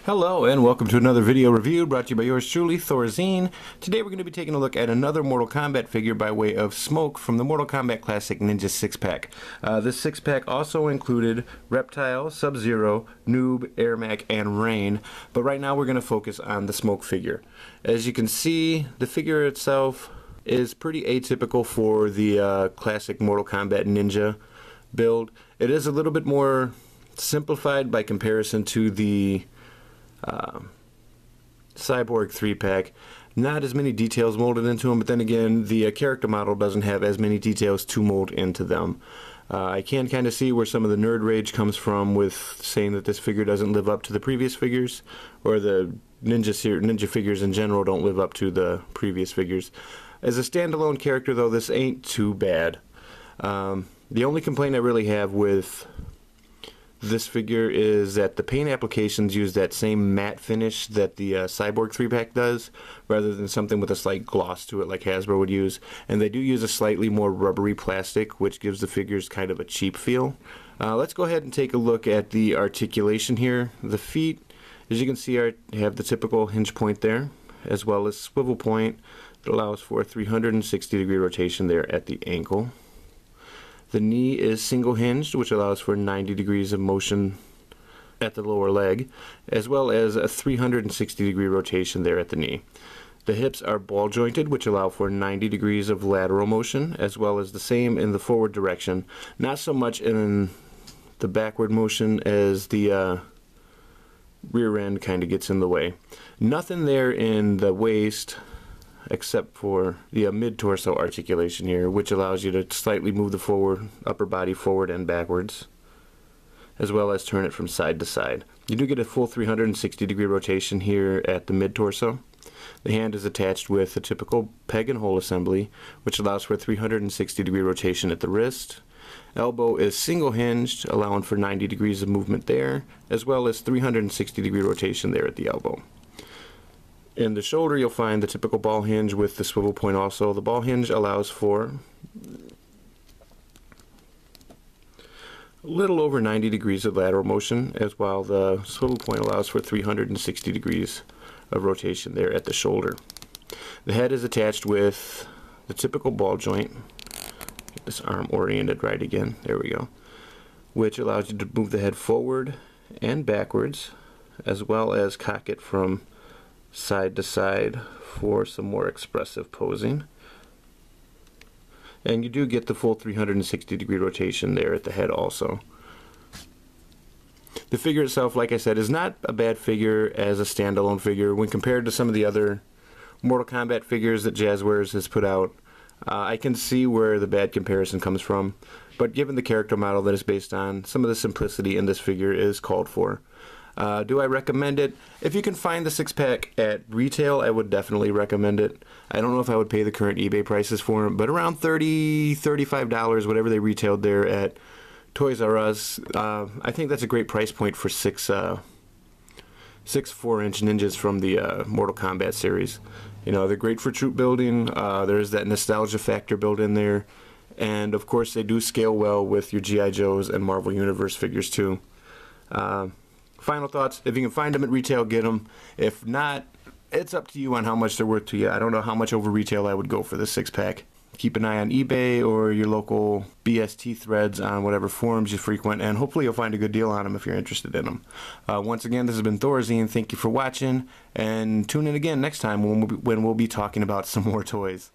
Hello and welcome to another video review brought to you by yours truly, Thorzine. Today we're going to be taking a look at another Mortal Kombat figure by way of Smoke from the Mortal Kombat Classic Ninja 6-pack. This 6-pack also included Reptile, Sub-Zero, Noob, Ermac, and Rain, but right now we're going to focus on the Smoke figure. As you can see, the figure itself is pretty atypical for the classic Mortal Kombat Ninja build. It is a little bit more simplified by comparison to the Cyborg 3-pack. Not as many details molded into them, but then again, the character model doesn't have as many details to mold into them. I can kind of see where some of the nerd rage comes from with saying that this figure doesn't live up to the previous figures, or the Ninja figures in general don't live up to the previous figures. As a standalone character, though, this ain't too bad. The only complaint I really have with this figure is that the paint applications use that same matte finish that the Cyborg 3-pack does, rather than something with a slight gloss to it like Hasbro would use. And they do use a slightly more rubbery plastic, which gives the figures kind of a cheap feel. Let's go ahead and take a look at the articulation here. The feet, as you can see, have the typical hinge point there, as well as swivel point that allows for a 360-degree rotation there at the ankle. The knee is single hinged, which allows for 90 degrees of motion at the lower leg, as well as a 360-degree rotation there at the knee. The hips are ball jointed, which allow for 90 degrees of lateral motion, as well as the same in the forward direction. Not so much in the backward motion, as the rear end kind of gets in the way. Nothing there in the waist, except for the mid-torso articulation here, which allows you to slightly move the upper body forward and backwards, as well as turn it from side to side. You do get a full 360-degree rotation here at the mid-torso. The hand is attached with a typical peg and hole assembly, which allows for a 360-degree rotation at the wrist. Elbow is single hinged, allowing for 90 degrees of movement there, as well as 360-degree rotation there at the elbow. In the shoulder, you'll find the typical ball hinge with the swivel point also. The ball hinge allows for a little over 90 degrees of lateral motion, as while the swivel point allows for 360 degrees of rotation there at the shoulder. The head is attached with the typical ball joint. Get this arm oriented right again. There we go. Which allows you to move the head forward and backwards, as well as cock it from side to side for some more expressive posing. And you do get the full 360-degree rotation there at the head also. The figure itself, like I said, is not a bad figure as a standalone figure. When compared to some of the other Mortal Kombat figures that Jazwares has put out, I can see where the bad comparison comes from. But given the character model that it's based on, some of the simplicity in this figure is called for. Do I recommend it? If you can find the 6-pack at retail, I would definitely recommend it. I don't know if I would pay the current eBay prices for them, but around $30, $35, whatever they retailed there at Toys R Us, I think that's a great price point for six 4-inch ninjas from the Mortal Kombat series. You know, they're great for troop building. There's that nostalgia factor built in there, and of course they do scale well with your G.I. Joes and Marvel Universe figures too. Final thoughts: if you can find them at retail, get them. If not, it's up to you on how much they're worth to you. I don't know how much over retail I would go for this 6-pack. Keep an eye on eBay or your local BST threads on whatever forums you frequent, and hopefully you'll find a good deal on them if you're interested in them. Once again, this has been Thorzine. Thank you for watching, and tune in again next time when we'll be talking about some more toys.